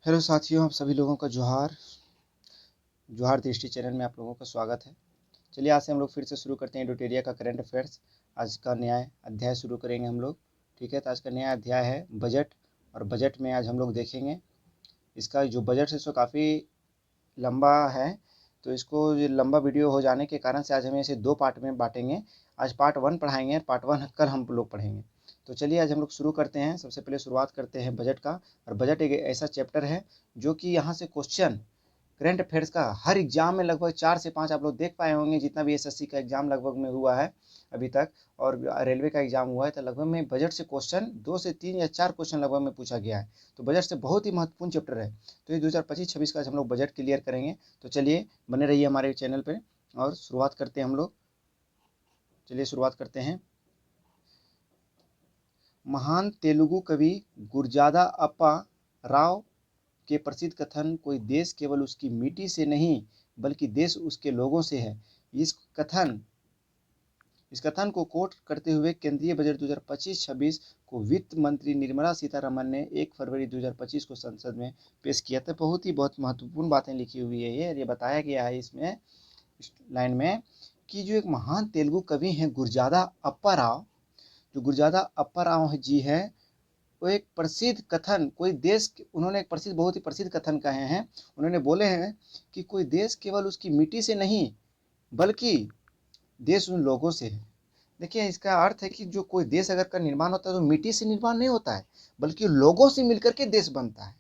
Hello साथियों, आप सभी लोगों का जोहार। जोहार दृष्टि चैनल में आप लोगों का स्वागत है। चलिए आज से हम लोग फिर से शुरू करते हैं एडुटेरिया का करंट अफेयर्स। आज का नया अध्याय शुरू करेंगे हम लोग। ठीक है, तो आज का नया अध्याय है बजट। और बजट में आज हम लोग देखेंगे इसका जो बजट है सो काफ़ी लंबा है। तो इसको ये लंबा वीडियो हो जाने के कारण से आज हम इसे दो पार्ट में बांटेंगे। आज पार्ट 1 पढ़ाएंगे, पार्ट 1 कल हम लोग पढ़ेंगे। तो चलिए आज हम लोग शुरू करते हैं। सबसे पहले शुरुआत करते हैं बजट का। और बजट एक ऐसा चैप्टर है जो कि यहाँ से क्वेश्चन करंट अफेयर्स का हर एग्जाम में लगभग 4 से 5 आप लोग देख पाए होंगे। जितना भी एसएससी का एग्जाम लगभग में हुआ है अभी तक, और रेलवे का एग्जाम हुआ है, तो लगभग में बजट से क्वेश्चन 2 से 3 या 4 क्वेश्चन लगभग में पूछा गया है। तो बजट से बहुत ही महत्वपूर्ण चैप्टर है। तो ये 2025-26 का हम लोग बजट क्लियर करेंगे। तो चलिए बने रहिए हमारे चैनल पर और शुरुआत करते हैं हम लोग। चलिए शुरुआत करते हैं। महान तेलुगु कवि गुरजादा अप्पा राव के प्रसिद्ध कथन, कोई देश केवल उसकी मिट्टी से नहीं बल्कि देश उसके लोगों से है। इस कथन इस कथन को कोट करते हुए केंद्रीय बजट 2025-26 को वित्त मंत्री निर्मला सीतारमण ने 1 फरवरी 2025 को संसद में पेश किया था। बहुत महत्वपूर्ण बातें लिखी हुई है ये बताया गया है इसमें, इस लाइन में, कि जो एक महान तेलुगु कवि हैं गुरजादा अप्पा राव, जो गुरजादा अप्पा राव जी हैं, वो एक प्रसिद्ध कथन, कोई देश, उन्होंने एक प्रसिद्ध, बहुत ही प्रसिद्ध कथन कहे हैं। उन्होंने बोले हैं कि कोई देश केवल उसकी मिट्टी से नहीं बल्कि देश उन लोगों से है। देखिए इसका अर्थ है कि जो कोई देश अगर का निर्माण होता है तो मिट्टी से निर्माण नहीं होता है, बल्कि लोगों से मिलकर के देश बनता है।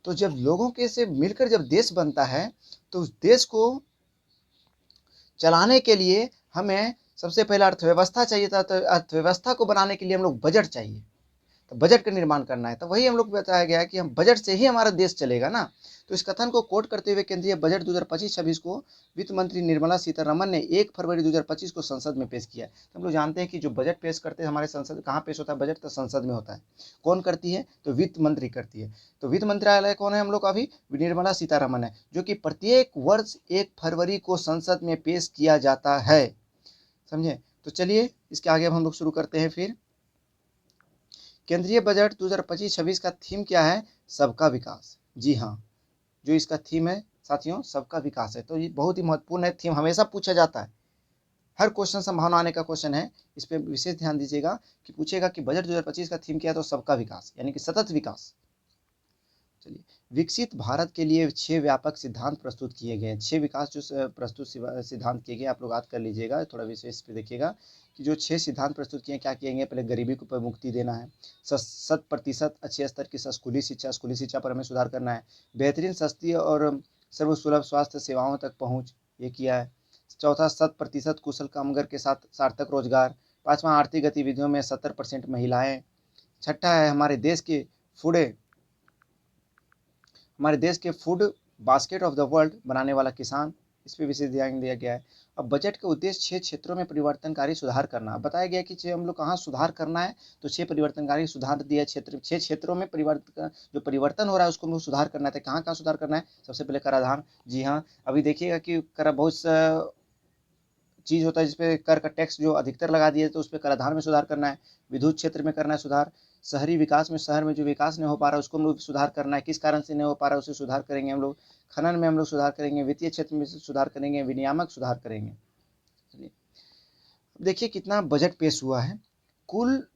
तो जब लोगों के से मिलकर जब देश बनता है तो उस देश को चलाने के लिए हमें सबसे पहले अर्थव्यवस्था चाहिए था। तो अर्थव्यवस्था को बनाने के लिए हम लोग बजट चाहिए, तो बजट का निर्माण करना है। तो वही हम लोग को बताया गया है कि हम बजट से ही हमारा देश चलेगा ना। तो इस कथन को कोट करते हुए केंद्रीय बजट 2025-26 को वित्त मंत्री निर्मला सीतारमण ने 1 फरवरी 2025 को संसद में पेश किया। तो हम लोग जानते हैं कि जो बजट पेश करते हैं हमारे संसद, कहाँ पेश होता है बजट? तो संसद में होता है। कौन करती है? तो वित्त मंत्री करती है। तो वित्त मंत्रालय कौन है हम लोग का? अभी निर्मला सीतारमण है, जो कि प्रत्येक वर्ष 1 फरवरी को संसद में पेश किया जाता है। समझे? तो चलिए इसके आगे अब हम लोग शुरू करते हैं। फिर केंद्रीय बजट 2025-26 का थीम क्या है? सबका विकास। जी हाँ, जो इसका थीम है साथियों, सबका विकास है। तो ये बहुत ही महत्वपूर्ण है थीम, हमेशा पूछा जाता है। हर क्वेश्चन संभावना आने का क्वेश्चन है, इस पर विशेष ध्यान दीजिएगा कि पूछेगा कि बजट 2025 का थीम क्या है? तो सबका विकास, यानी कि सतत विकास। चलिए, विकसित भारत के लिए 6 व्यापक सिद्धांत प्रस्तुत किए गए हैं। 6 विकास जो प्रस्तुत सिद्धांत किए गए, आप लोग याद कर लीजिएगा, थोड़ा विशेष पे देखिएगा कि जो 6 सिद्धांत प्रस्तुत किए हैं, क्या किए गए? पहले गरीबी को मुक्ति देना है, 100% अच्छे स्तर की स्कूली शिक्षा पर हमें सुधार करना है, बेहतरीन सस्ती और सर्वसुलभ स्वास्थ्य सेवाओं तक पहुँच, ये किया है। चौथा, 100% कुशल कामगार के साथ सार्थक रोजगार। पाँचवा, आर्थिक गतिविधियों में 70% महिलाएं। छठा है हमारे देश के food basket of the world बनाने वाला किसान, इस पर विशेष ध्यान दिया गया है। अब बजट का उद्देश्य 6 क्षेत्रों में परिवर्तनकारी सुधार करना बताया गया कि हम लोग कहाँ सुधार करना है। तो 6 परिवर्तनकारी सुधार दिया, 6 क्षेत्रों में जो परिवर्तन हो रहा है उसको हम लोग सुधार करना है। कहाँ कहाँ सुधार करना है? सबसे पहले कराधान। जी हाँ, अभी देखिएगा कि कर बहुत सा चीज़ होता है जिसपे कर का टैक्स जो अधिकतर लगा दिए, तो उस पर कराधान में सुधार करना है। विद्युत क्षेत्र में करना है सुधार। शहरी विकास में, शहर में जो विकास नहीं हो पा रहा है उसको हम लोग सुधार करना है। किस कारण से नहीं हो पा रहा है उसे सुधार करेंगे हम लोग। खनन में हम लोग सुधार करेंगे, वित्तीय क्षेत्र में सुधार करेंगे, विनियामक सुधार करेंगे। चलिए देखिए कितना बजट पेश हुआ है। कुल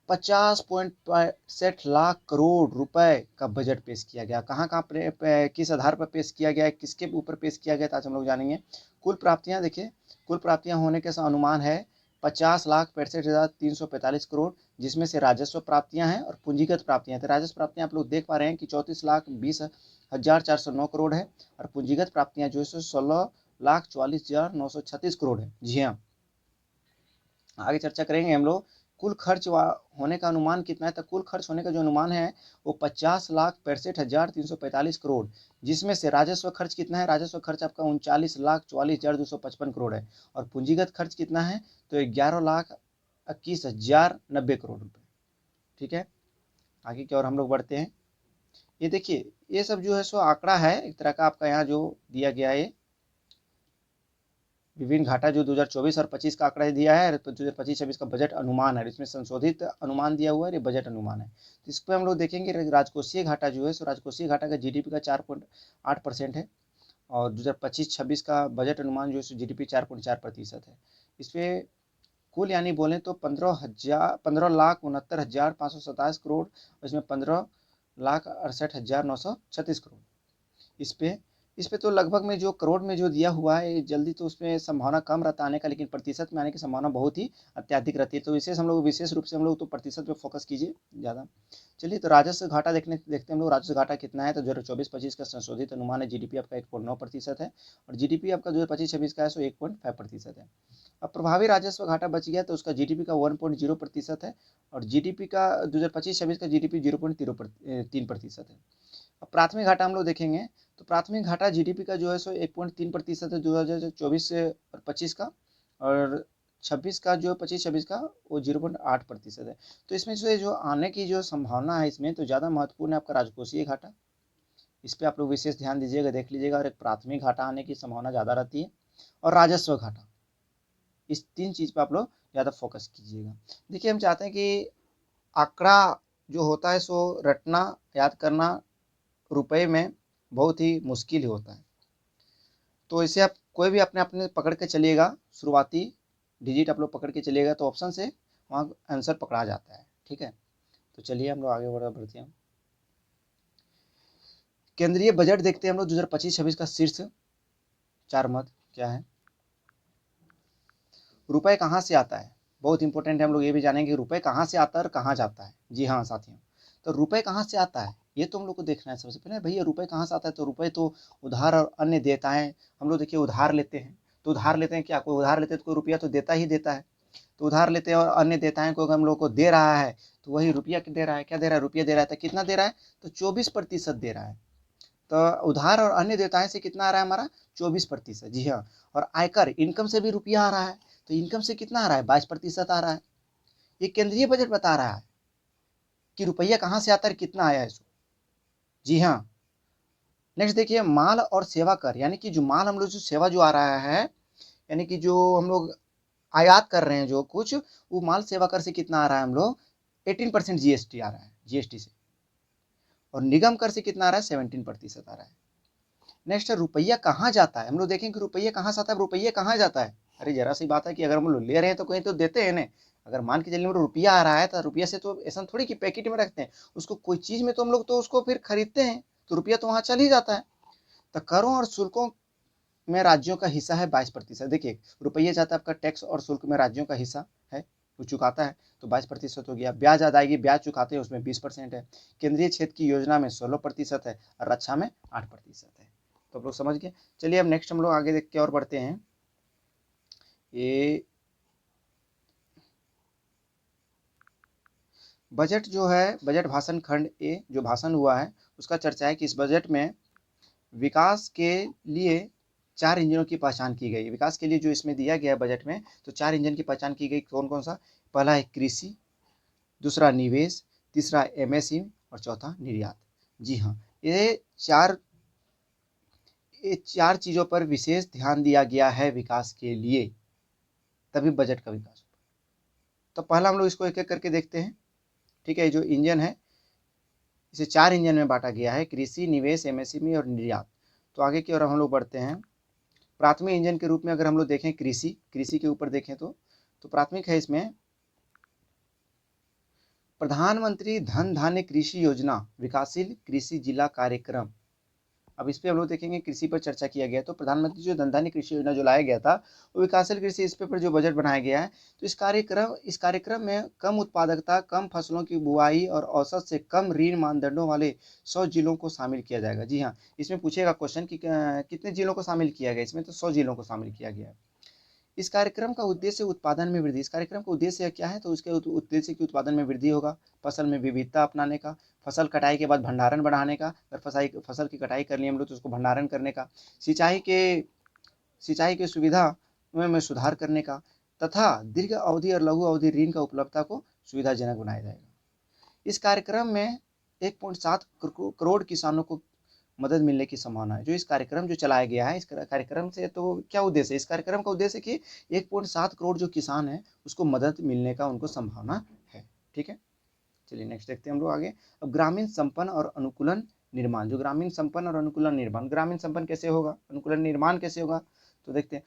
50.65 लाख करोड़ रुपए का बजट पेश किया गया। कहाँ कहाँ किस आधार पर पेश किया गया है, किसके ऊपर पेश किया गया था, आज हम लोग जानेंगे। कुल प्राप्तियां देखिए, कुल प्राप्तियां होने के अनुमान है 50,65,345 करोड़, जिसमें से राजस्व प्राप्तियां हैं और पूंजीगत प्राप्तियां। तो राजस्व प्राप्तियां आप लोग देख पा रहे हैं कि 34,20,409 करोड़ है, और पूंजीगत प्राप्तियां जो है 16,44,936 करोड़ है। जी हाँ, आगे चर्चा करेंगे हम लोग। कुल खर्च होने का अनुमान कितना है? तो कुल खर्च होने का जो अनुमान है वो 50,65,345 करोड़, जिसमें से राजस्व खर्च कितना है? राजस्व खर्च आपका 39,44,255 करोड़ है, और पूंजीगत खर्च कितना है? तो 11,21,090 करोड़ रुपए। ठीक है, आगे की ओर हम लोग बढ़ते हैं। ये देखिए, ये सब जो है सो आंकड़ा है एक तरह का, आपका यहाँ जो दिया गया है विभिन्न घाटा जो 2024 और 25 का आंकड़ा दिया है, तो 2025-26 का बजट अनुमान है, इसमें संशोधित अनुमान दिया हुआ है, ये बजट अनुमान है। तो इस पर हम लोग देखेंगे राजकोषीय घाटा जो है, सो राजकोषीय घाटा का जीडीपी का 4.8% है, और 2025-26 का बजट अनुमान जो है जीडीपी 4.4% है। इस पर कुल यानी बोलें तो 15,69,527 करोड़, इसमें 15,68,936 करोड़। इस पे तो लगभग में जो करोड़ में जो दिया हुआ है, जल्दी तो उसमें संभावना कम रहता आने का, लेकिन प्रतिशत में आने की संभावना बहुत ही अत्यधिक रहती है। तो विशेष रूप से हम लोग तो प्रतिशत पे फोकस कीजिए ज़्यादा। चलिए, तो राजस्व घाटा देखते हैं हम लोग राजस्व घाटा कितना है। तो 2024-25 का संशोधित अनुमान है, जीडीपी आपका 1.9% है, और जीडीपी आपका 2025-26 का है सो 1.5% है। अब प्रभावी राजस्व घाटा बच गया तो उसका जीडीपी का 1.0% है, और जीडीपी का 2025-26 का जीडीपी 0.3% है। अब प्राथमिक घाटा हम लोग देखेंगे, तो प्राथमिक घाटा जीडीपी का जो है सो 1.3% है 2024 और 25 का, और 26 का जो 25-26 का वो 0.8% है। तो इसमें से जो आने की जो संभावना है, इसमें तो ज़्यादा महत्वपूर्ण है आपका राजकोषीय घाटा, इस पर आप लोग विशेष ध्यान दीजिएगा, देख लीजिएगा। और एक प्राथमिक घाटा आने की संभावना ज़्यादा रहती है, और राजस्व घाटा, इस 3 चीज़ पर आप लोग ज़्यादा फोकस कीजिएगा। देखिए, हम चाहते हैं कि आंकड़ा जो होता है सो रटना, याद करना रुपए में बहुत ही मुश्किल होता है। तो इसे आप कोई भी अपने अपने पकड़ के चलिएगा, शुरुआती डिजिट आप लोग पकड़ के चलिएगा, तो ऑप्शन से वहाँ आंसर पकड़ा जाता है। ठीक है, तो चलिए हम लोग आगे बढ़ते हैं। केंद्रीय बजट देखते हैं हम लोग 2025-26 का शीर्ष 4 मत क्या है। रुपए कहाँ से आता है, बहुत इंपॉर्टेंट है। हम लोग ये भी जानेंगे कि रुपए कहाँ से आता है और कहाँ जाता है। जी हाँ साथियों, तो रुपए कहाँ से आता है ये तो हम लोग को देखना है सबसे पहले। भैया रुपए कहाँ से आता है, तो रुपए तो उधार और अन्य देताएं, हम लोग देखिए उधार लेते हैं, तो उधार लेते हैं क्या, कोई उधार लेते हैं तो कोई रुपया तो देता ही देता है। तो उधार लेते हैं और अन्य देताएं को हम लोग को दे रहा है, तो वही रुपया दे रहा है। क्या दे रहा है, रुपया दे रहा है। तो कितना दे रहा है, तो 24% दे रहा है। तो उधार और अन्य देताएं से कितना आ रहा है हमारा, 24%। जी हाँ, और आयकर इनकम से भी रुपया आ रहा है, तो इनकम से कितना आ रहा है, 22% आ रहा है। ये केंद्रीय बजट बता रहा है कि रुपया कहाँ से आता है, कितना आया है इसको। जी हाँ, नेक्स्ट देखिए, माल और सेवा कर, यानी कि जो माल हम लोग जो सेवा जो आ रहा है, यानी कि जो हम लोग आयात कर रहे हैं जो कुछ, वो माल सेवा कर से कितना आ रहा है हम लोग, 18% जीएसटी आ रहा है, जीएसटी से। और निगम कर से कितना आ रहा है, 17% आ रहा है। नेक्स्ट है रुपया कहाँ जाता है। हम लोग देखें कि रुपया कहाँ से आता है, रुपया कहाँ जाता है। अरे जरा सी बात है कि अगर हम लोग ले रहे हैं तो कहीं तो देते हैं ना। अगर मान के चलिए रुपया आ रहा है, तो रुपया से तो ऐसा थोड़ी कि पैकेट में रखते हैं उसको, कोई चीज़ में तो हम लोग तो उसको फिर खरीदते हैं, तो रुपया तो वहाँ चल ही जाता है। तो करों और शुल्कों में राज्यों का हिस्सा है 22%। देखिए, रुपया जाता है आपका टैक्स और शुल्क में, राज्यों का हिस्सा है वो चुकाता है, तो 22% हो गया। ब्याज अदायगी, ब्याज चुकाते हैं उसमें 20% है। केंद्रीय क्षेत्र की योजना में 16% है, और रक्षा में 8% है। तो आप लोग समझ गए। चलिए अब नेक्स्ट हम लोग आगे देख के और बढ़ते हैं। ये बजट जो है, बजट भाषण खंड ए जो भाषण हुआ है, उसका चर्चा है कि इस बजट में विकास के लिए 4 इंजनों की पहचान की गई। विकास के लिए जो इसमें दिया गया है बजट में, तो 4 इंजन की पहचान की गई। कौन कौन सा, पहला है कृषि, दूसरा निवेश, तीसरा एमएसएमई, और चौथा निर्यात। जी हाँ, ये चार चीज़ों पर विशेष ध्यान दिया गया है विकास के लिए, तभी बजट का विकास होगा। तो पहला हम लोग इसको एक एक करके देखते हैं। ठीक है, जो इंजन है इसे 4 इंजन में बांटा गया है, कृषि, निवेश, एमएसएमई और निर्यात। तो आगे की ओर हम लोग बढ़ते हैं। प्राथमिक इंजन के रूप में अगर हम लोग देखें कृषि के ऊपर देखें तो प्राथमिक है इसमें प्रधानमंत्री धन धान्य कृषि योजना, विकासशील कृषि जिला कार्यक्रम। अब इस पे हम लोग देखेंगे, कृषि पर चर्चा किया गया। तो प्रधानमंत्री जो धन धान्य कृषि योजना जो लाया गया था, वो विकासशील कृषि, इस पे पर जो बजट बनाया गया है। तो इस कार्यक्रम में कम उत्पादकता, कम फसलों की बुआई और औसत से कम ऋण मानदंडों वाले 100 जिलों को शामिल किया जाएगा। जी हाँ, इसमें पूछेगा क्वेश्चन कि कितने जिलों को शामिल किया गया, इसमें तो 100 जिलों को शामिल किया गया है। इस कार्यक्रम का उद्देश्य उत्पादन में वृद्धि, इस कार्यक्रम का उद्देश्य क्या है, तो उसके उद्देश्य की उत्पादन में वृद्धि होगा, फसल में विविधता अपनाने का, फसल कटाई के बाद भंडारण बढ़ाने का, अगर फसल की कटाई कर ली हम लोग तो उसको भंडारण करने का, सिंचाई के सुविधा में सुधार करने का, तथा दीर्घ अवधि और लघु अवधि ऋण का उपलब्धता को सुविधाजनक बनाया जाएगा। इस कार्यक्रम में 1.7 करोड़ किसानों को मदद मिलने की संभावना है। जो इस कार्यक्रम जो चलाया गया है, इस कार्यक्रम से तो क्या उद्देश्य है? इस कार्यक्रम का उद्देश्य है कि 1.7 करोड़ जो किसान हैं उसको मदद मिलने का उनको संभावना है। ठीक है, चलिए नेक्स्ट देखते हैं हम लोग आगे। अब ग्रामीण संपन्न और अनुकूलन निर्माण, जो ग्रामीण संपन्न और अनुकूलन निर्माण, ग्रामीण संपन्न कैसे होगा, अनुकूलन निर्माण कैसे होगा, तो देखते हैं।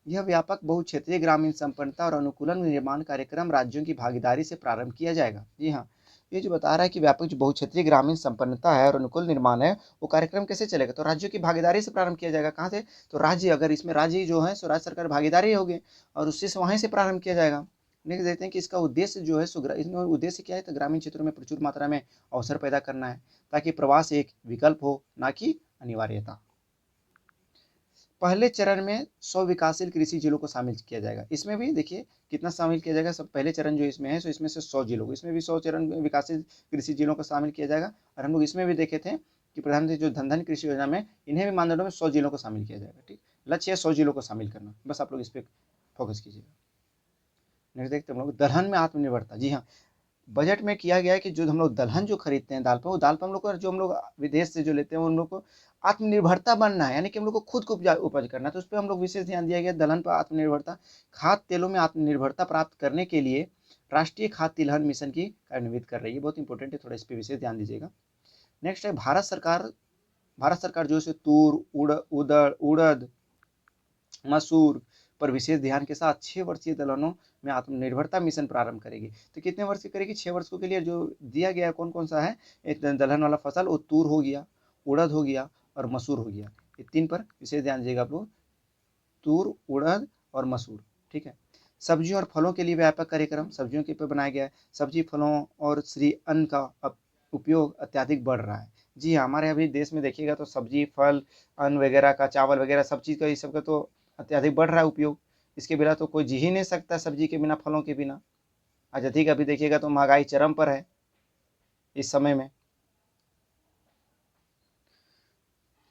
यह व्यापक बहुक्षेत्रीय ग्रामीण संपन्नता और अनुकूलन निर्माण कार्यक्रम राज्यों की भागीदारी से प्रारंभ किया जाएगा। जी हाँ, ये जो बता रहा है कि व्यापक जो बहुक्षेत्रीय ग्रामीण संपन्नता है और अनुकूल निर्माण है, वो कार्यक्रम कैसे चलेगा, तो राज्यों की भागीदारी से प्रारंभ किया जाएगा। कहाँ से, तो राज्य, अगर इसमें राज्य जो है सो राज्य सरकार भागीदारी होगी और उससे वहीं से प्रारंभ किया जाएगा। नेक्स्ट देखते हैं कि इसका उद्देश्य जो है इसमें उद्देश्य क्या है, तो ग्रामीण क्षेत्रों में प्रचुर मात्रा में अवसर पैदा करना है ताकि प्रवास एक विकल्प हो, ना कि अनिवार्यता। पहले चरण में 100 विकासशील कृषि जिलों को शामिल किया जाएगा। इसमें भी देखिए कितना शामिल किया जाएगा, सब पहले चरण जो इसमें है सो इसमें से 100 जिलों को, इसमें भी 100 चरण विकासशील कृषि जिलों को शामिल किया जाएगा। और हम लोग इसमें भी देखे थे कि प्रधानमंत्री जो धन कृषि योजना में इन्हें भी मानदंडों में 100 जिलों को शामिल किया जाएगा। ठीक, लक्ष्य है 100 जिलों को शामिल करना, बस आप लोग इस पर फोकस कीजिएगा। नेक्स्ट देखते हैं हम लोग दलहन में आत्मनिर्भरता। जी हाँ, बजट में किया गया है कि जो हम लोग दलहन जो खरीदते हैं दाल पर, वो दाल पर हम लोग को जो हम लोग विदेश से जो लेते हैं उन लोग को आत्मनिर्भरता बनना है, यानी कि हम लोग को खुद को उपज करना है। तो उस पर हम लोग विशेष ध्यान दिया गया, दलहन पर आत्मनिर्भरता। खाद्य तेलों में आत्मनिर्भरता प्राप्त करने के लिए राष्ट्रीय खाद्य तिलहन मिशन की कार्यान्वित कर रही है, बहुत इंपॉर्टेंट है, थोड़ा इस पर विशेष ध्यान दीजिएगा। नेक्स्ट है भारत सरकार जो है तूर, उड़द, मसूर पर विशेष ध्यान के साथ 6 वर्षीय दलहनों में आत्मनिर्भरता मिशन प्रारंभ करेगी। तो कितने वर्ष की करेगी, 6 वर्षों के लिए। जो दिया गया है कौन कौन सा है, एक दलहन वाला फसल, वो तूर हो गया, उड़द हो गया और मसूर हो गया। ये 3 पर विशेष ध्यान दीजिएगा आप लोग, तूर, उड़द और मसूर। ठीक है, सब्जियों और फलों के लिए व्यापक कार्यक्रम सब्जियों के पे बनाया गया है। सब्जी, फलों और श्री अन्न का उपयोग अत्यधिक बढ़ रहा है। जी हाँ, हमारे अभी देश में देखिएगा तो सब्जी, फल, अन्न वगैरह का, चावल वगैरह सब चीज़ का, इस सब का तो अत्यधिक बढ़ रहा है उपयोग। इसके बिना तो कोई जी ही नहीं सकता, सब्जी के बिना, फलों के बिना। आज अधिक अभी देखिएगा तो महंगाई चरम पर है इस समय में।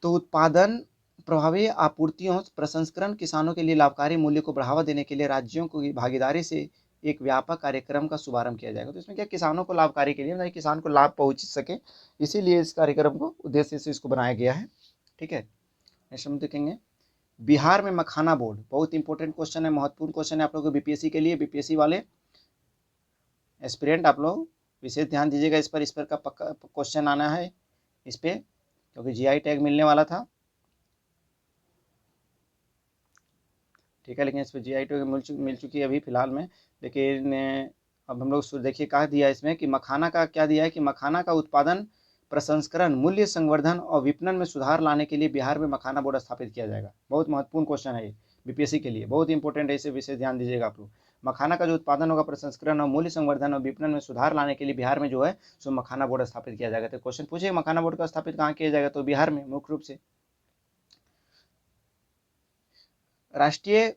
तो उत्पादन, प्रभावी आपूर्तियों, प्रसंस्करण, किसानों के लिए लाभकारी मूल्य को बढ़ावा देने के लिए राज्यों की भागीदारी से एक व्यापक कार्यक्रम का शुभारंभ किया जाएगा। तो इसमें क्या, किसानों को लाभकारी के लिए, मतलब किसान को लाभ पहुंच सके, इसीलिए इस कार्यक्रम को उद्देश्य से इसको बनाया गया है। ठीक है, नेक्स्ट हम देखेंगे बिहार में मखाना बोर्ड। बहुत इंपॉर्टेंट क्वेश्चन है, महत्वपूर्ण क्वेश्चन है आप लोगों को बीपीएससी के लिए। बीपीएससी वाले एस्पिरेंट आप लोग विशेष ध्यान दीजिएगा इस पर का पक्का क्वेश्चन आना है इस पर, क्योंकि जीआई टैग मिलने वाला था। ठीक है, लेकिन इस पर जीआई टैग मिल चुकी है अभी फिलहाल में। लेकिन अब हम लोग देखिए कहा दिया है इसमें कि मखाना का क्या दिया है, कि मखाना का उत्पादन, प्रसंस्करण, मूल्य संवर्धन और विपणन में सुधार लाने के लिए बिहार में मखाना बोर्ड स्थापित किया जाएगा। बहुत महत्वपूर्ण क्वेश्चन है ये, बीपीएससी के लिए बहुत इंपॉर्टेंट है, इसे विशेष ध्यान दीजिएगा आप लोग। मखाना का जो उत्पादन होगा, प्रसंस्करण और मूल्य संवर्धन और विपणन में सुधार लाने के लिए बिहार में जो है सो मखाना बोर्ड स्थापित किया जाएगा। तो क्वेश्चन पूछे मखाना बोर्ड का स्थापित कहाँ किया जाएगा, तो बिहार में मुख्य रूप से। राष्ट्रीय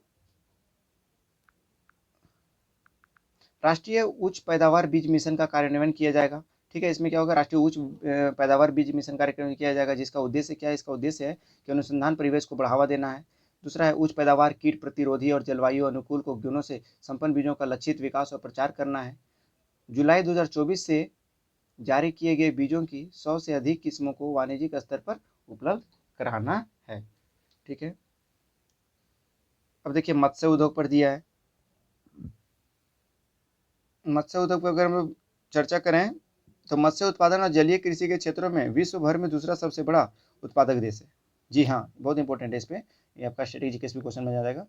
उच्च पैदावार बीज मिशन का कार्यान्वयन किया जाएगा। ठीक है, इसमें क्या होगा, राष्ट्रीय उच्च पैदावार बीज मिशन कार्यक्रम किया जाएगा, जिसका उद्देश्य क्या है, इसका उद्देश्य है कि अनुसंधान परिवेश को बढ़ावा देना है। दूसरा है उच्च पैदावार, कीट प्रतिरोधी और जलवायु अनुकूल को गुणों से संपन्न बीजों का लक्षित विकास और प्रचार करना है। जुलाई 2024 से जारी किए गए बीजों की 100 से अधिक किस्मों को वाणिज्यिक स्तर पर उपलब्ध कराना है। ठीक है, अब देखिए मत्स्य उद्योग पर दिया है। मत्स्य उद्योग पर अगर हम चर्चा करें तो मत्स्य उत्पादन और जलीय कृषि के क्षेत्रों में विश्व भर में दूसरा सबसे बड़ा उत्पादक देश है। जी हाँ, बहुत इंपॉर्टेंट है इस पे, ये आपका स्ट्रेटेजी के क्वेश्चन में आ जाएगा।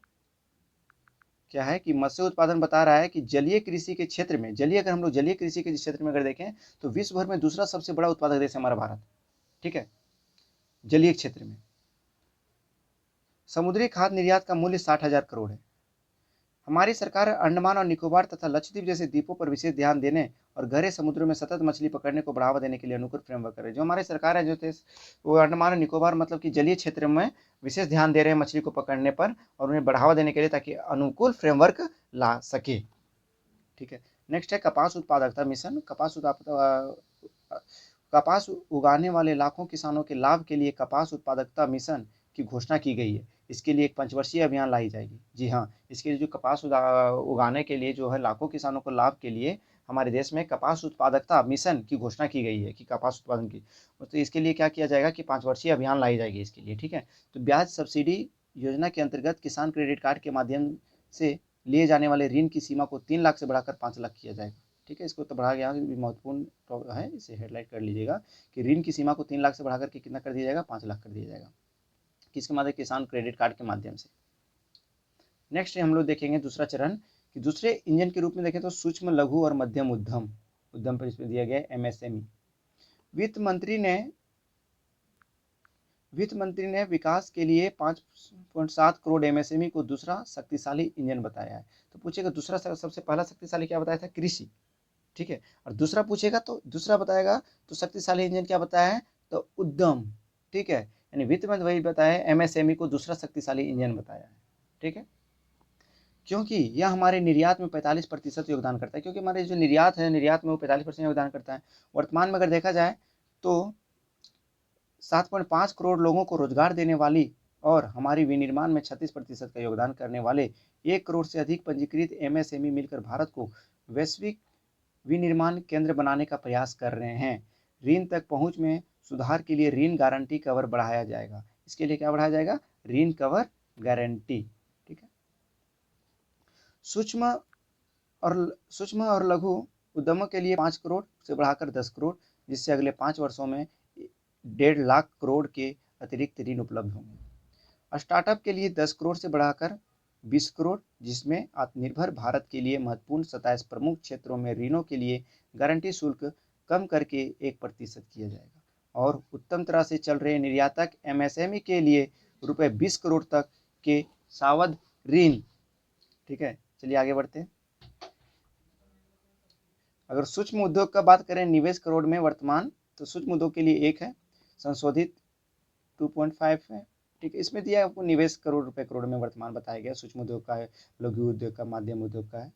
क्या है कि मत्स्य उत्पादन बता रहा है कि जलीय कृषि के क्षेत्र में, अगर हम लोग जलीय कृषि के क्षेत्र में अगर देखें तो विश्व भर में दूसरा सबसे बड़ा उत्पादक देश है हमारा भारत। ठीक है, जलीय क्षेत्र में समुद्री खाद्य निर्यात का मूल्य 60,000 करोड़ है। हमारी सरकार अंडमान और निकोबार तथा लक्षद्वीप जैसे द्वीपों पर विशेष ध्यान देने और गहरे समुद्रों में सतत मछली पकड़ने को बढ़ावा देने के लिए अनुकूल फ्रेमवर्क करे। जो हमारी सरकार है जो थे वो अंडमान और निकोबार मतलब कि जलीय क्षेत्र में विशेष ध्यान दे रहे हैं मछली को पकड़ने पर और उन्हें बढ़ावा देने के लिए, ताकि अनुकूल फ्रेमवर्क ला सके। ठीक है, नेक्स्ट है कपास उत्पादकता मिशन। कपास उगाने वाले लाखों किसानों के लाभ के लिए कपास उत्पादकता मिशन की घोषणा की गई है। इसके लिए एक पंचवर्षीय अभियान लाई जाएगी। जी हाँ, इसके लिए जो कपास उगाने के लिए जो है लाखों किसानों को लाभ के लिए हमारे देश में कपास उत्पादकता मिशन की घोषणा की गई है कि कपास उत्पादन की, तो इसके लिए क्या किया जाएगा कि 5 वर्षीय अभियान लाई जाएगी इसके लिए, ठीक है। तो ब्याज सब्सिडी योजना के अंतर्गत किसान क्रेडिट कार्ड के माध्यम से लिए जाने वाले ऋण की सीमा को 3 लाख से बढ़ाकर 5 लाख किया जाएगा, ठीक है। इसको तो बढ़ा गया भी महत्वपूर्ण है, इसे हेडलाइट कर लीजिएगा कि ऋण की सीमा को 3 लाख से बढ़ाकर के कितना कर दिया जाएगा, 5 लाख कर दिया जाएगा, किसके माध्यम, किसान क्रेडिट कार्ड के माध्यम से। नेक्स्ट हम लोग देखेंगे दूसरा चरण कि दूसरे इंजन के रूप में देखें तो सूक्ष्म लघु और मध्यम उद्यम पर इसमें दिया गया एमएसएमई। वित्त मंत्री ने विकास के लिए 5.7 करोड़ एमएसएमई को दूसरा शक्तिशाली इंजन बताया है। तो पूछेगा दूसरा सबसे पहला शक्तिशाली क्या बताया था, कृषि, ठीक है। और दूसरा पूछेगा तो दूसरा बताएगा तो शक्तिशाली इंजन क्या बताया है, तो उद्यम, ठीक है। यानी वित्त मंत्री वही बताया एमएसएमई को दूसरा शक्तिशाली इंजन बताया है, ठीक है। क्योंकि यह हमारे निर्यात में 45% योगदान करता है, क्योंकि हमारे जो निर्यात है, निर्यात में वो 45% योगदान करता है। वर्तमान में अगर देखा जाए तो 7.5 करोड़ लोगों को रोजगार देने वाली और हमारी विनिर्माण में 36% का योगदान करने वाले 1 करोड़ से अधिक पंजीकृत एमएसएमई मिलकर भारत को वैश्विक विनिर्माण केंद्र बनाने का प्रयास कर रहे हैं। ऋण तक पहुंच में सुधार के लिए ऋण गारंटी कवर बढ़ाया जाएगा। इसके लिए क्या बढ़ाया जाएगा, ऋण कवर गारंटी, ठीक है। सूक्ष्म और लघु उद्यमों के लिए 5 करोड़ से बढ़ाकर 10 करोड़, जिससे अगले 5 वर्षों में 1.5 लाख करोड़ के अतिरिक्त ऋण उपलब्ध होंगे। स्टार्टअप के लिए 10 करोड़ से बढ़ाकर 20 करोड़, जिसमें आत्मनिर्भर भारत के लिए महत्वपूर्ण 27 प्रमुख क्षेत्रों में ऋणों के लिए गारंटी शुल्क कम करके 1% किया जाएगा। और उत्तम तरह से चल रहे निर्यातक एमएसएमई के लिए रुपये 20 करोड़ तक के सावध ऋण, ठीक है। चलिए आगे बढ़ते हैं। अगर सूक्ष्म उद्योग का बात करें निवेश करोड़ में वर्तमान, तो सूक्ष्म उद्योग के लिए 1 है, संशोधित 2.5 है, ठीक है। इसमें दिया आपको निवेश करोड़ में वर्तमान बताया गया, सूक्ष्म उद्योग का है, लघु उद्योग का, माध्यम उद्योग का है,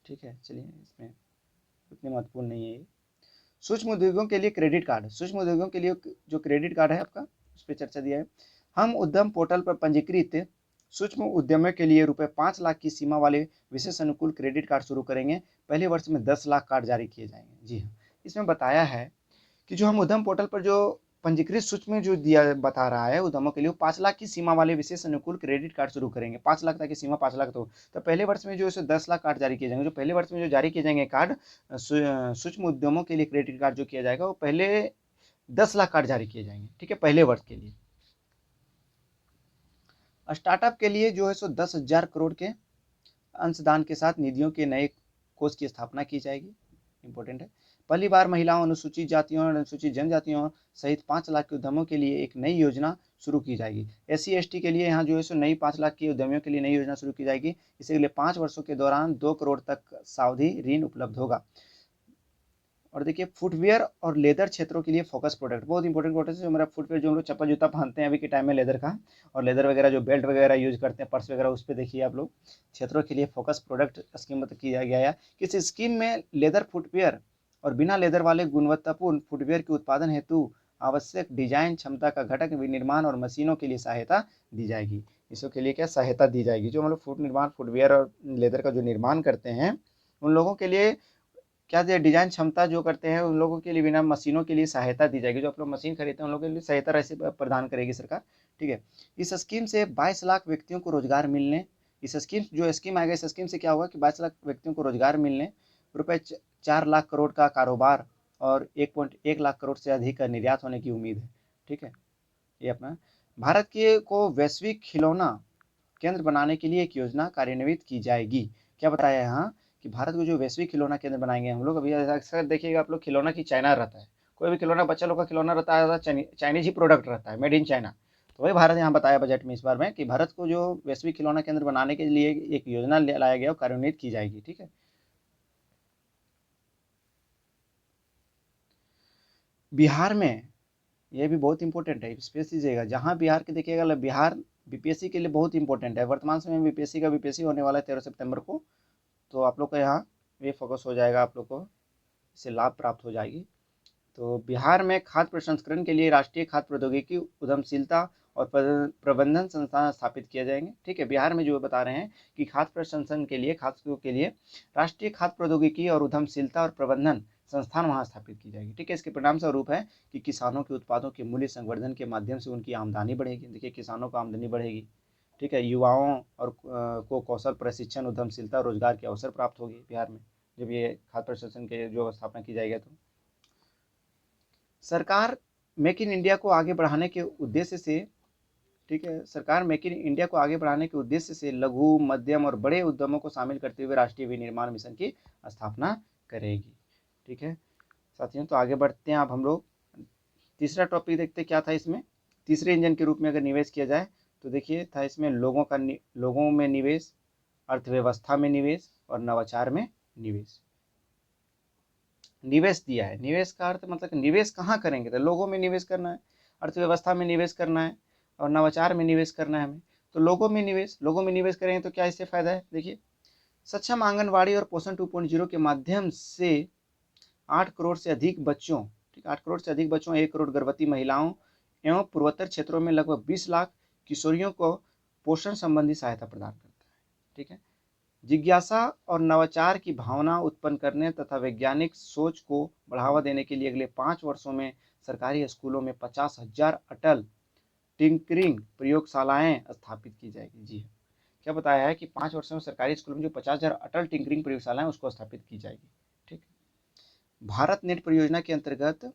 ठीक है। चलिए इसमें उतने महत्वपूर्ण नहीं है ये। सूक्ष्म उद्योगों के लिए क्रेडिट कार्ड, सूक्ष्म उद्योगों के लिए जो क्रेडिट कार्ड है आपका, उस पर चर्चा दिया है। हम उद्यम पोर्टल पर पंजीकृत सूक्ष्म उद्यमों के लिए रुपये 5 लाख की सीमा वाले विशेष अनुकूल क्रेडिट कार्ड शुरू करेंगे। पहले वर्ष में 10 लाख कार्ड जारी किए जाएंगे। जी हाँ, इसमें बताया है कि जो हम उद्यम पोर्टल पर जो पंजीकृत सूक्ष्म जो दिया बता रहा है उद्यमों के लिए 5 लाख की सीमा वाले विशेष अनुकूल क्रेडिट कार्ड शुरू करेंगे। 5 लाख तक की सीमा 5 लाख, तो पहले वर्ष में जो है 10 लाख कार्ड जारी किए जाएंगे। जो पहले वर्ष में जो जारी किए जाएंगे कार्ड, सूक्ष्म उद्यमों के लिए क्रेडिट कार्ड जो किया जाएगा वो पहले 10 लाख कार्ड जारी किए जाएंगे, ठीक है, पहले वर्ष के लिए। स्टार्टअप के लिए जो है 10,000 करोड़ के अंशदान के साथ निधियों के नए कोष की स्थापना की जाएगी, इंपॉर्टेंट है। पहली बार महिलाओं, अनुसूचित जातियों और अनुसूचित जनजातियों सहित 5 लाख के उद्यमों के लिए एक नई योजना शुरू की जाएगी। SC ST के लिए यहाँ जो है नई 5 लाख के उद्यमियों के लिए नई योजना शुरू की जाएगी। इसके लिए 5 वर्षों के दौरान 2 करोड़ तक सावधि ऋण उपलब्ध होगा। और देखिए फुटवेयर और लेदर क्षेत्रों के लिए फोकस प्रोडक्ट, बहुत इंपॉर्टेंट प्रोडक्ट है। जो हमारा फुटवेयर, जो हम लोग चप्पल जूता पहनते हैं अभी के टाइम में लेदर का, और लेदर वगैरह जो बेल्ट वगैरह यूज करते हैं, पर्स वगैरह, उस पर देखिए आप लोग क्षेत्रों के लिए फोकस प्रोडक्ट स्कीम किया गया है। किस स्कीम में लेदर फुटवेयर और बिना लेदर वाले गुणवत्तापूर्ण फुटवेयर के उत्पादन हेतु आवश्यक डिजाइन क्षमता का घटक विनिर्माण और मशीनों के लिए सहायता दी जाएगी। इसके लिए क्या सहायता दी जाएगी, जो हम लोग फुटवेयर और लेदर का जो निर्माण करते हैं उन लोगों के लिए क्या दिया, डिजाइन क्षमता जो करते हैं उन लोगों के लिए बिना मशीनों के लिए सहायता दी जाएगी। जो आप लोग मशीन खरीदते हैं उन लोगों के लिए सहायता राशि प्रदान करेगी सरकार, ठीक है। इस स्कीम से 22 लाख व्यक्तियों को रोजगार मिलने, इस स्कीम जो स्कीम आएगा, इस स्कीम से क्या होगा कि 22 लाख व्यक्तियों को रोजगार मिलने, रुपये 4 लाख करोड़ का कारोबार और 1.1 लाख करोड़ से अधिक का निर्यात होने की उम्मीद है, ठीक है। ये अपना भारत के को वैश्विक खिलौना केंद्र बनाने के लिए एक योजना कार्यान्वित की जाएगी। क्या बताया यहाँ कि भारत को जो वैश्विक खिलौना केंद्र बनाएंगे हम लोग। अभी अक्सर देखिएगा आप लोग खिलौना की चाइना रहता है, कोई भी खिलौना बच्चा लोग का खिलौना रहता है चाइनीज ही प्रोडक्ट रहता है, मेड इन चाइना। तो वही भारत यहाँ बताया बजट में इस बार में कि भारत को जो वैश्विक खिलौना केंद्र बनाने के लिए एक योजना लाया गया और कार्यान्वित की जाएगी, ठीक है। बिहार में ये भी बहुत इंपॉर्टेंट है, स्पेस दीजिएगा। जहाँ बिहार के देखिएगा, बिहार बीपीएससी के लिए बहुत इंपॉर्टेंट है। वर्तमान समय में बीपीएससी का बीपीएससी होने वाला है 13 सितंबर को, तो आप लोग का यहाँ ये फोकस हो जाएगा, आप लोग को इससे लाभ प्राप्त हो जाएगी। तो बिहार में खाद्य प्रसंस्करण के लिए राष्ट्रीय खाद्य प्रौद्योगिकी उद्यमशीलता और प्रबंधन संस्थान स्थापित किए जाएंगे। ठीक है, बिहार में जो बता रहे हैं कि खाद्य प्रसंस्करण के लिए, खाद्य के लिए राष्ट्रीय खाद्य प्रौद्योगिकी और उद्यमशीलता और प्रबंधन संस्थान वहाँ स्थापित की जाएगी। ठीक है, इसके परिणाम स्वरूप है कि किसानों के उत्पादों के मूल्य संवर्धन के माध्यम से उनकी आमदनी बढ़ेगी। देखिए, किसानों को आमदनी बढ़ेगी। ठीक है, युवाओं और को कौशल प्रशिक्षण, उद्यमशीलता, रोजगार के अवसर प्राप्त होगी बिहार में, जब ये खाद्य प्रसंस्करण के जो स्थापना की जाएगी। तो सरकार मेक इन इंडिया को आगे बढ़ाने के उद्देश्य से, ठीक है, सरकार मेक इन इंडिया को आगे बढ़ाने के उद्देश्य से लघु, मध्यम और बड़े उद्यमों को शामिल करते हुए राष्ट्रीय विनिर्माण मिशन की स्थापना करेगी। ठीक है साथियों, तो आगे बढ़ते हैं। अब हम लोग तीसरा टॉपिक देखते क्या था इसमें। तीसरे इंजन के रूप में अगर निवेश किया जाए तो देखिए था इसमें लोगों में निवेश, अर्थव्यवस्था में निवेश और नवाचार में निवेश। निवेश दिया है, निवेश का अर्थ मतलब निवेश कहाँ करेंगे, तो लोगों में निवेश करना है, अर्थव्यवस्था में निवेश करना है और नवाचार में निवेश करना है हमें। तो लोगों में निवेश करेंगे तो क्या इससे फायदा है। देखिए, सक्षम आंगनवाड़ी और पोषण 2.0 के माध्यम से 8 करोड़ से अधिक बच्चों, ठीक, 8 करोड़ से अधिक बच्चों, 1 करोड़ गर्भवती महिलाओं एवं पूर्वोत्तर क्षेत्रों में लगभग 20 लाख किशोरियों को पोषण संबंधी सहायता प्रदान करता है। ठीक है, जिज्ञासा और नवाचार की भावना उत्पन्न करने तथा वैज्ञानिक सोच को बढ़ावा देने के लिए अगले 5 वर्षों में सरकारी स्कूलों में 50,000 अटल टिंकरिंग प्रयोगशालाएं स्थापित की जाएगी। जी हाँ, क्या बताया है कि 5 वर्षों में सरकारी स्कूलों में जो 50,000 अटल टिंकरिंग प्रयोगशालाएं उसको स्थापित की जाएगी। ठीक, भारत नेट परियोजना के अंतर्गत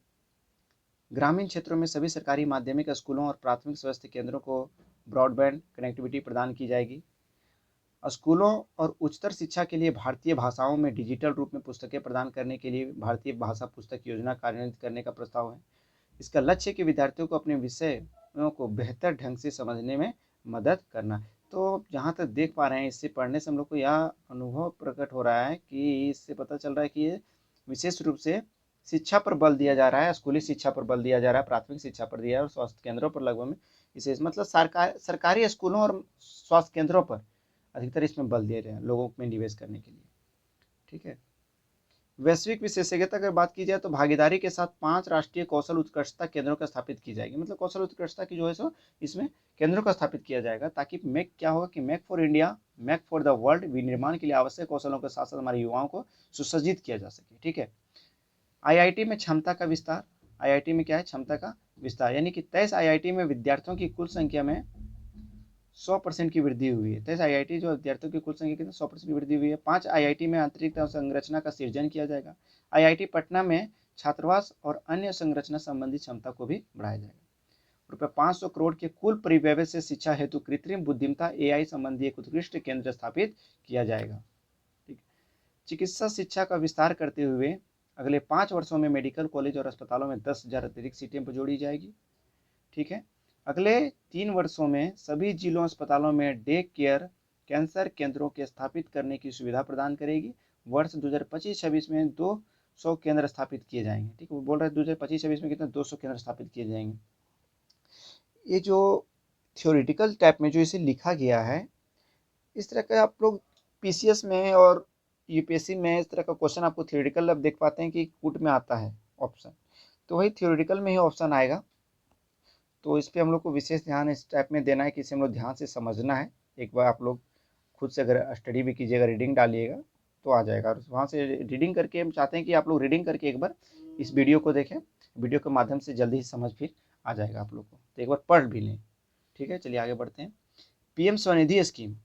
ग्रामीण क्षेत्रों में सभी सरकारी माध्यमिक स्कूलों और प्राथमिक स्वास्थ्य केंद्रों को ब्रॉडबैंड कनेक्टिविटी प्रदान की जाएगी। स्कूलों और उच्चतर शिक्षा के लिए भारतीय भाषाओं में डिजिटल रूप में पुस्तकें प्रदान करने के लिए भारतीय भाषा पुस्तक योजना कार्यान्वित करने का प्रस्ताव है। इसका लक्ष्य है कि विद्यार्थियों को अपने विषयों को बेहतर ढंग से समझने में मदद करना। तो जहाँ तक देख पा रहे हैं, इससे पढ़ने से हम लोग को यह अनुभव प्रकट हो रहा है कि इससे पता चल रहा है कि ये विशेष रूप से शिक्षा पर बल दिया जा रहा है, स्कूली शिक्षा पर बल दिया जा रहा है, प्राथमिक शिक्षा पर दिया है और स्वास्थ्य केंद्रों पर लगभग में विशेष मतलब सरकारी स्कूलों और स्वास्थ्य केंद्रों पर अधिकतर इसमें बल दिए रहे हैं लोगों में निवेश करने के लिए। ठीक है, वैश्विक विशेषज्ञता अगर बात की जाए तो भागीदारी के साथ 5 राष्ट्रीय कौशल उत्कृष्टता केंद्रों का स्थापित की जाएगी। मतलब कौशल उत्कृष्टता की जो है सो इसमें केंद्रों का स्थापित किया जाएगा, ताकि मेक क्या होगा कि make for India, make for the world विनिर्माण के लिए आवश्यक कौशलों के साथ साथ हमारे युवाओं को सुसज्जित किया जा सके। ठीक है, आईआईटी में क्षमता का विस्तार। आईआईटी में क्या है, क्षमता का विस्तार, यानी कि 23 आईआईटी में विद्यार्थियों की कुल संख्या में 100% की वृद्धि हुई है। 23 आईआईटी जो विद्यार्थियों की कुल संख्या कितनी 100% की वृद्धि हुई है। 5 आईआईटी में आंतरिक संरचना का सृजन किया जाएगा। आईआईटी पटना में छात्रावास और अन्य संरचना संबंधी क्षमता को भी बढ़ाया जाएगा। रुपये 500 करोड़ के कुल परिव्यय से शिक्षा हेतु कृत्रिम बुद्धिमत्ता एआई संबंधी एक उत्कृष्ट केंद्र स्थापित किया जाएगा। ठीक, चिकित्सा शिक्षा का विस्तार करते हुए अगले 5 वर्षों में मेडिकल कॉलेज और अस्पतालों में 10,000 अतिरिक्त सीटें जोड़ी जाएगी। ठीक है, अगले 3 वर्षों में सभी जिलों अस्पतालों में डे केयर कैंसर केंद्रों के स्थापित करने की सुविधा प्रदान करेगी। वर्ष 2025-26 में 200 केंद्र स्थापित किए जाएंगे। ठीक है, वो बोल रहे हैं 2025-26 में कितने 200 केंद्र स्थापित किए जाएंगे। ये जो थियोरिटिकल टाइप में जो इसे लिखा गया है, इस तरह का आप लोग पीसीएस में और यूपीएससी में इस तरह का क्वेश्चन आपको थियोरिटिकल अब देख पाते हैं कि कूट में आता है ऑप्शन, तो वही थियोरिटिकल में ही ऑप्शन आएगा। तो इस पर हम लोग को विशेष ध्यान इस टाइप में देना है कि इसे हम लोग ध्यान से समझना है। एक बार आप लोग खुद से अगर स्टडी भी कीजिएगा, रीडिंग डालिएगा तो आ जाएगा। और वहाँ से रीडिंग करके हम चाहते हैं कि आप लोग रीडिंग करके एक बार इस वीडियो को देखें, वीडियो के माध्यम से जल्दी ही समझ फिर आ जाएगा आप लोग को, तो एक बार पढ़ भी लें। ठीक है, चलिए आगे बढ़ते हैं। पीएम स्वनिधि स्कीम,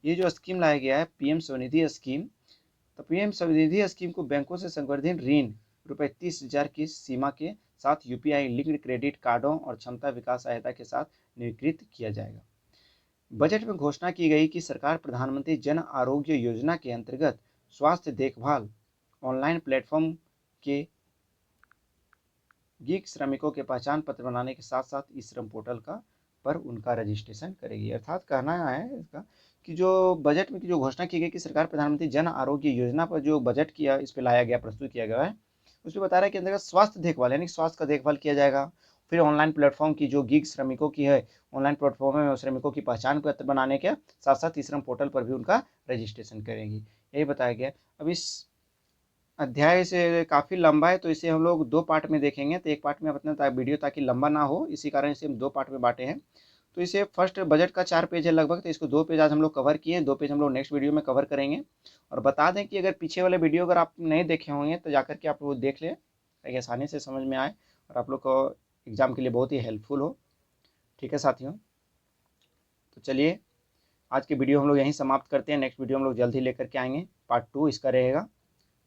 ये जो स्कीम लाया गया है पीएम स्वनिधि स्कीम, तो पीएम स्वनिधि स्कीम को बैंकों से संवर्धित ऋण रुपये 30,000 की सीमा के साथ यूपीआई लिंक्ड क्रेडिट कार्डों और क्षमता विकास सहायता के साथ नियंत्रित किया जाएगा। बजट में घोषणा की गई कि सरकार प्रधानमंत्री जन आरोग्य योजना के अंतर्गत स्वास्थ्य देखभाल ऑनलाइन प्लेटफॉर्म के गीग श्रमिकों के पहचान पत्र बनाने के साथ साथ ई श्रम पोर्टल का पर उनका रजिस्ट्रेशन करेगी। अर्थात कहना है इसका कि जो बजट में की जो घोषणा की गई कि सरकार प्रधानमंत्री जन आरोग्य योजना पर जो बजट किया इस पर लाया गया, प्रस्तुत किया गया है, उसमें बता रहा है कि अंतर्गत स्वास्थ्य देखभाल यानी स्वास्थ्य का देखभाल किया जाएगा। फिर ऑनलाइन प्लेटफॉर्म की जो गीग श्रमिकों की है, ऑनलाइन प्लेटफॉर्म में श्रमिकों की पहचान पत्र बनाने के साथ साथ ई श्रम पोर्टल पर भी उनका रजिस्ट्रेशन करेंगी, यही बताया गया। अब इस अध्याय से काफ़ी लंबा है तो इसे हम लोग 2 पार्ट में देखेंगे। तो एक पार्ट में अपने वीडियो ताकि लंबा ना हो, इसी कारण से हम 2 पार्ट में बांटे हैं। तो इसे फर्स्ट बजट का 4 पेज है लगभग, तो इसको 2 पेज आज हम लोग कवर किए, 2 पेज हम लोग नेक्स्ट वीडियो में कवर करेंगे। और बता दें कि अगर पीछे वाले वीडियो अगर आप नहीं देखे होंगे तो जाकर के आप वो देख लें, ताकि आसानी से समझ में आए और आप लोग को एग्ज़ाम के लिए बहुत ही हेल्पफुल हो। ठीक है साथियों, तो चलिए आज की वीडियो हम लोग यहीं समाप्त करते हैं। नेक्स्ट वीडियो हम लोग जल्द ही लेकर के आएंगे, पार्ट 2 इसका रहेगा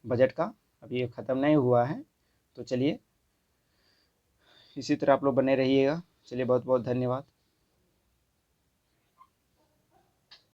बजट का, अभी ये ख़त्म नहीं हुआ है। तो चलिए इसी तरह आप लोग बने रहिएगा। चलिए बहुत बहुत धन्यवाद।